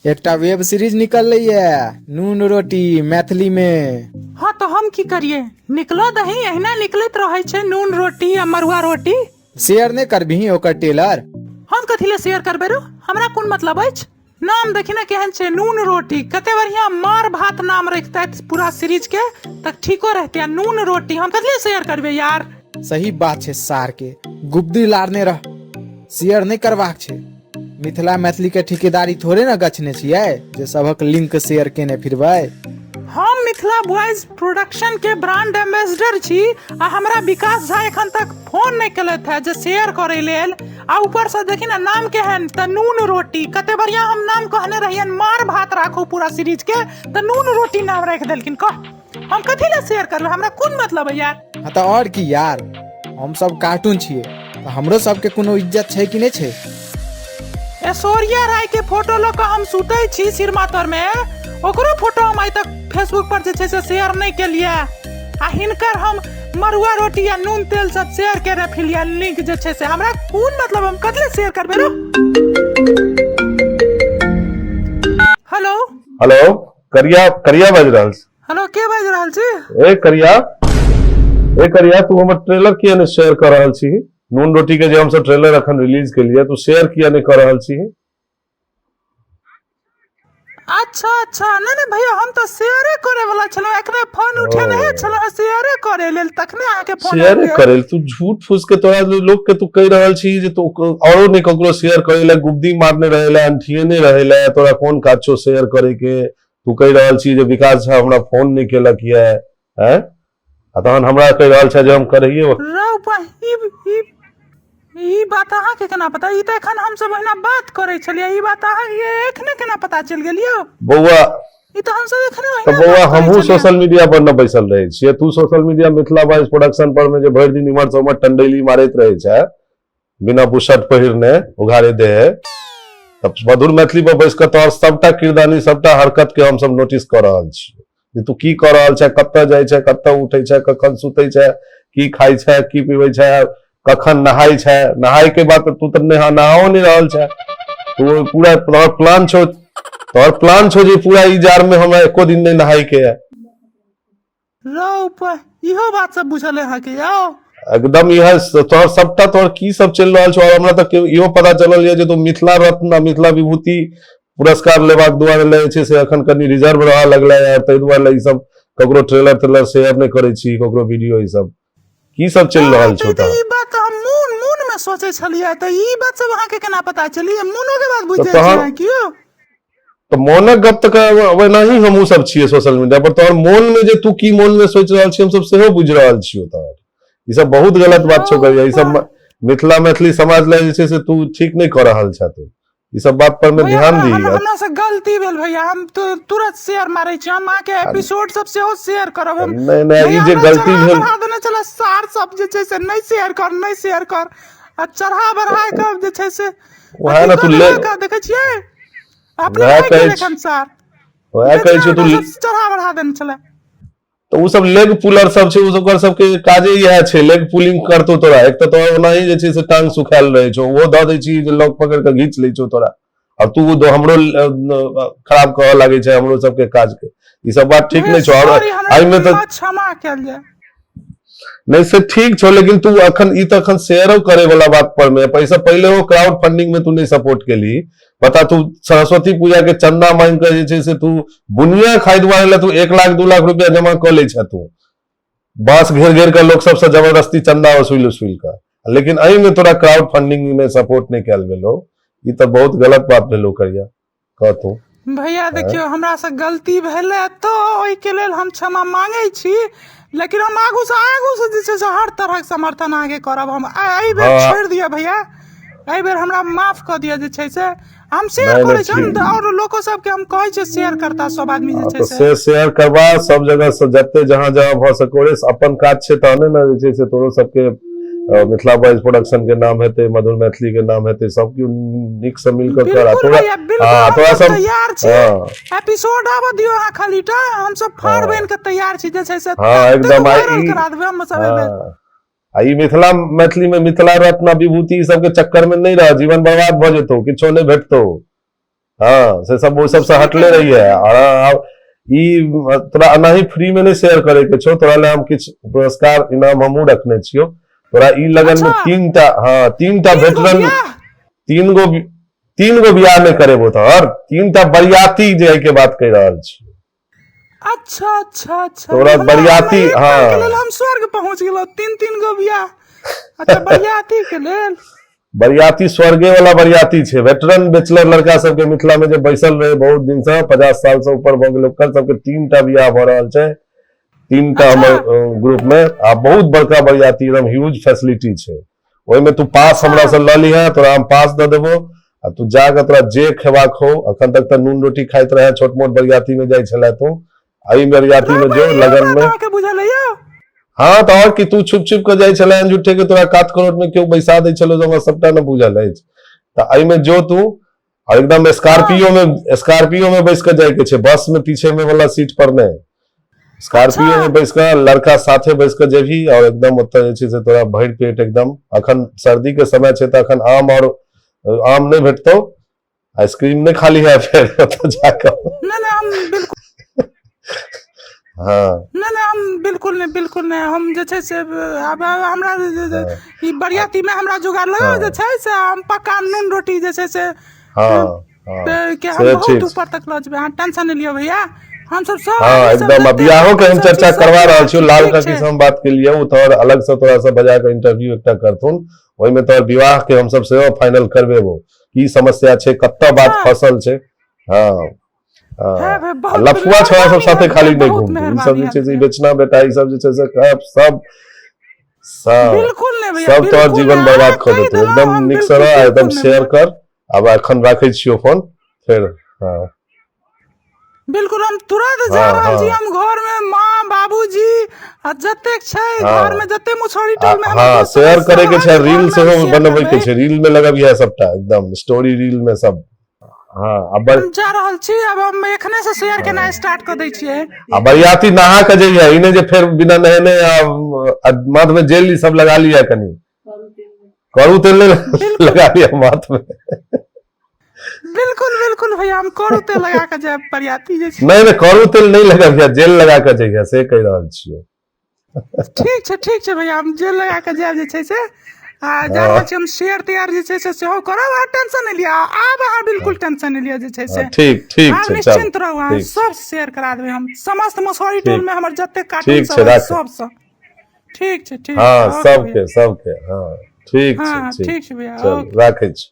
एकटा web series निकल रही है नून रोटी मैथिली में। हाँ तो हम की करिए, निकलो दही अहिना निकलत रहे छे नून रोटी या मरुआ रोटी। शेयर नहीं करबही ओकर टेलर? हम कथी ले शेयर करबे रो, हमरा कोन मतलब अछि। नाम देखी ना केहन छे नून रोटी, कते बढ़िया मार भात नाम रखते पूरा सीरीज के तक ठीको रहते हैं। नून रोटी हम कथी ले शेयर करबे यार। सही बात छे, सार के गुब्दी लारने रह, शेयर नहीं करवाक छे। मिथिला मैथिली के ठेकेदारी थोड़े ना गछने छियै जे सबक लिंक शेयर केने फिरबै। हम मिथिला बॉयज प्रोडक्शन के ब्रांड एम्बेसडर छी आ हमरा विकास झा एखन तक फोन नहीं केलत है जे शेयर करे लेल। आ ऊपर से देखी ना नाम केहन त नून रोटी, कते बढ़िया हम नाम कहने रहियन मार भात राखो पूरा सीरीज के त नून रोटी नाम रख देलकिन। कह हम कथी ले शेयर करबे, हमरा कोन मतलब है यार। हाँ तो और की यार, हम सब कार्टून छियै तो हमरो सब के कोनो इज्जत छै कि नहीं छै। ऐश्वर्या राय के फोटो ल के हम सुतै छी सिरमातर में, ओकरो फोटो हम आइ तक फेसबुक पर जे छै से शेयर नहीं केलिए। आ हिनकर हम मरुआ रोटी या नून तेल सब शेयर करे फिलिया लिंक जे छै से हमरा कोन मतलब, हम कतले शेयर करबे रो। हेलो हेलो, करिया बाज रहल छी। हेलो के बाज रहल छी? ए करिया तू हमर ट्रेलर किया नहीं शेयर कर रहल छी? नून रोटी के जे हम सब ट्रेलर अखन रिलीज के लिए तू शेयर किया नहीं कर रहल छी? अच्छा नहीं भैया, हम तो शेयर करे वाला छलो, एकरे फोन उठे नहीं छलो, शेयर करे लेल तखने आके फोन शेयर करे। तू झूठ फूस के तोरा लोग के तू कह रहल छी जे तू औरो नहीं ककरो शेयर करे ले, गुब्दी मारने रहे ले, अंठिए नहीं रहे ले, तोरा कौन काज छो शेयर करे के। तू कह रहल छी जे विकास झा हमरा फोन नहीं केलक है तहन हमरा कह रहल छै जे हम करिए। ई बात अहाँ के केना पता? ई त एखन हम सब एना बात करे छलिए, ई बात अहाँ ये एखने केना पता चल गेलियो बौआ? ई त हम सब एखने तो बौआ हमहू सोशल मीडिया पर न बैसल रहे छिए। तू social media Mithila boys production पर में जे भर दिन इमर से उमर टंडेली मारत रहे छै बिना बुशर्ट पहिरने उघारे दे, तब मधुर मैथिली पर बैस के तोहर सबटा किरदानी सबटा हरकत के हम सब नोटिस कर रहल छी जे तू की कर रहल छै, कत्ते जाय छै, कत्ते उठै छै, कखन सुतै छै, की खाय छै, की पीबै छै, कखन नहाय छै। नहाय के बाद तू तो नहाओ नहीं रहल छै। तू पूरा तोहर प्लान छो जे पूरा ई जार में हमरा एको दिन नहीं नहाय के है। इहो बात सब बुझल है कि याओ एकदम यह तोहर सबटा तोहर की सब चल रहल छो। और हमरा तक इहो पता चलल है जे तू मिथिला रत्न मिथिला विभूति पुरस्कार लेबाक दुआरे ले छै से अखन कनी रिजर्व रहा लगला यार, तै दुआरे ई सब ककरो ट्रेलर शेयर नहीं करे छी, ककरो वीडियो ई सब की सब चल रहल छो। त ई बात हम मून में सोचे छलिए, त ई बात सब अहाँ के केना पता चली? मूनो के बात बुझै छै क्यों? तो मोनक गप तक वैना ही हमहू सब छिए सोशल मीडिया पर। तोहर मोन में जे तू की मोन में सोच रहल छी हम सब सेहो बुझ रहल छियो। तोहर ई सब बहुत गलत बात छो करिया। ई सब मिथिला मैथिली समाज ले जे छै से तू ठीक नहीं कर रहल छ। तू ई सब बात पर में ध्यान दी। हमरा से गलती भेल भैया, हम तो तुरंत शेयर मारै छी। हम आके एपिसोड सब सेहो शेयर करब। हम नहीं ई जे गलती भेल बढ़ा देने चला सार सब जे छै से नहीं शेयर कर आ चढ़ा बढ़ा के जे छै से वहां ना तू ले देखे छियै अपने लेकिन सार वहां कहै छै तू चढ़ा बढ़ा देने चला। तो उ सब लेग पुलर सब छै, उ सब सबके काजे यह छै, लेग पुलिंग करतो तोरा। एक तो तोरा ओनाही जे छै से टांग सुखायल रहे छो, वो द दै छी जे लॉक पकड़ के घींच ले छो तोरा, और तू हमरो खराब कह लागे छै हमरो सबके काज के। ई सब बात ठीक नहीं छो। और आई में तो क्षमा कैल जाय नहीं से ठीक छो, लेकिन तू अखन ई तो अखन शेयरो करे वाला बात पर में पैसा पहले वो क्राउड फंडिंग में तू नहीं सपोर्ट केली। पता तू सरस्वती पूजा के चंदा मांग के जे छै से तू बुनिया खरीदवा ले तू 1 लाख 2 लाख रुपया जमा कर ले छ। तू बस घेर के लोग सबसे जबरदस्ती चंदा वसूल का, लेकिन अही में तोरा क्राउड फंडिंग में सपोर्ट नहीं कैल गेलो। ई तो बहुत गलत बात भेलो करिया। कह तू भैया देखियो हमरा से गलती भेले तो ओइ के लेल हम क्षमा मांगे छी, लेकिन हम आगू से जे छै से हर तरह के समर्थन आगे करब। हम एहि बेर छोड़ दिया भैया, एहि बेर हमरा माफ कर दिया। जे छै से हम शेयर करे छी और लोगों सब के हम कहै छै शेयर करता सब आदमी जे छै से शेयर करबा सब जगह से जत्ते जहां भ सकोरे अपन काज छै तहने न जे छै से तोरो सबके मिथिला बॉयज प्रोडक्शन के नाम हेते, मधुर मैथिली के नाम हेते, सब की निक से मिल कर करा तोरा सब तैयार छी। एपिसोड आबो दियो अहाँ खाली टा, हम सब फाड़ बन के तैयार छी जे छै से एकदम करा देबे हम सब। आई मिथिला मैथिली में मिथिला रत्न विभूति सबके चक्कर में नहीं रह, जीवन बर्बाद भ जेतो, किछो नहीं भेटतो। हाँ से सब वो सबसे हटले रही है। और अब ई तोरा अनाही फ्री में नहीं शेयर करे के छो, तोरा ले हम किछ पुरस्कार इनाम हमू रखने छियो। तोरा ई लगन में अच्छा। 3टा, हाँ 3टा तीन गो वेटरन, बियाह? 3 गो बियाह में करेबो तो, और 3टा बरियाती जे के बात कह रहल छी। अच्छा अच्छा अच्छा, तोरा हमरा- बरियाती, हमरा एक हाँ। पल के लेल हम स्वर्ग पहुंच गेलो, 3 गो बियाह। अच्छा बरियाती के लेल बरियाती स्वर्गे वाला बरियाती छे। वेटरन बैचलर लड़का सबके मिथिला में जे बैसल रहे बहुत दिन से, 50 साल से ऊपर भ गेल, ओकर सबके 3टा बियाह भ रहल छै। 3टा अच्छा। हमर ग्रुप में आ बहुत बड़का बरियाती, एकदम ह्यूज फैसिलिटी छै। ओहि में तू पास हमरा से ल लिहा, तोरा हम पास द देबो आ तू जाके तोरा जे खेबाक हो। अखन तक तो नून रोटी खाइत रहे, छोट मोट बरियाती में जाय छले तू, आई बरियाती में जो लगन में। के बुझल है यो? हाँ तो और कि तू छुप छुप के जाय छले झूठे के, तोरा 7 करोड़ में क्यों बैसा दे चलो, जो हमरा सबटा न बुझल है। तो आई में जो तू और एकदम स्कॉर्पियो में बैस के जाय के छे, बस में पीछे में वाला सीट पर नहीं, स्कॉर्पियो अच्छा। में बैस के लड़का साथे बैस के जेभी। और एकदम ओतय जे छै से तोरा भरि पेट एकदम, अखन सर्दी के समय छै तो अखन आम नहीं भेटतो, आइसक्रीम नहीं खाली है फिर ओतय जाके। ना हम बिल्कुल हाँ ना हम बिल्कुल नहीं हम जे छै से अब हमरा ई बरियाती में हमरा जुगाड़ लगा हाँ। जे छै से हम पक्का नून रोटी जे छै से हाँ हाँ के हम से बहुत ठीक। ऊपर तक लऽ जेबै, अहाँ टेंशन नहीं लियो भैया। हम सब हाँ एकदम। अब बियाहो के हम चर्चा करवा रहा छी, लाल काकी से हम बात के लिए, वो तो अलग से तोरा से बजा के इंटरव्यू एकटा करथुन, ओहि में तोर विवाह के हम सब सेहो फाइनल करबेबो, की समस्या छै, कत्ता बात फसल छै। हाँ लफुआ छोरा सब साथे खाली नहीं घूमते, ई सब जे छै से बेचना बेटा, ई सब जे छै से सब बिल्कुल नहीं भैया, सब तोर बिल्कुल जीवन नहीं, बर्बाद अहाँ कर कहि देते। देलहुँ, एकदम हम निक से बिल्कुल- रह, एकदम बिल्कुल शेयर नहीं। कर। अब अखन राखै छियो फोन फिर। हाँ बिल्कुल हम तुरंत जा हाँ, रहल छी, हाँ। हम घर में माँ बाबूजी आ जतेक छै हाँ। घर में जते मुछौरी टोल में हमर हाँ दोस्त शेयर सब करे के छै, अहाँके घर रील में सेहो हम शेयर बनबै के करबै। छै, रील में लगबिया सबटा एकदम स्टोरी रील में सब। हाँ अब हम जा रहल छी, अब हम एखने से शेयर केना स्टार्ट कर दै छियै। बरियाती नहा के जइया, इने जे फिर बिना नहेने माथ में जेल ई सब लगा लिया, कनी करू तेल नहीं लगा लिया माथ में। बिल्कुल भैया, हम करू तेल लगा के जायब बरियाती जे छै। नहीं करू तेल नहीं लगा, जेल लगा के जइया, से कह रहल छियो। ठीक छै भैया, हम जेल लगा के जायब जे छै से। आ जा रहल छी हम, शेयर तैयार जे छै से सेहो करब, अहाँ टेंशन नहीं लिया, आब अहाँ बिल्कुल टेंशन नहीं लिया जे छै से। ठीक अहाँ छै, निश्चिंत रहू, अहाँ ठीक। सब शेयर करा देबै हम, समस्त मसौरी टोल में हमर जते कार्टून ठीक छै, सब है राखू। सब सब। ठीक छै हाँ ओके भैया। सबके हाँ ठीक हाँ छै, ठीक छै भैया, चल ओके। राखै छी।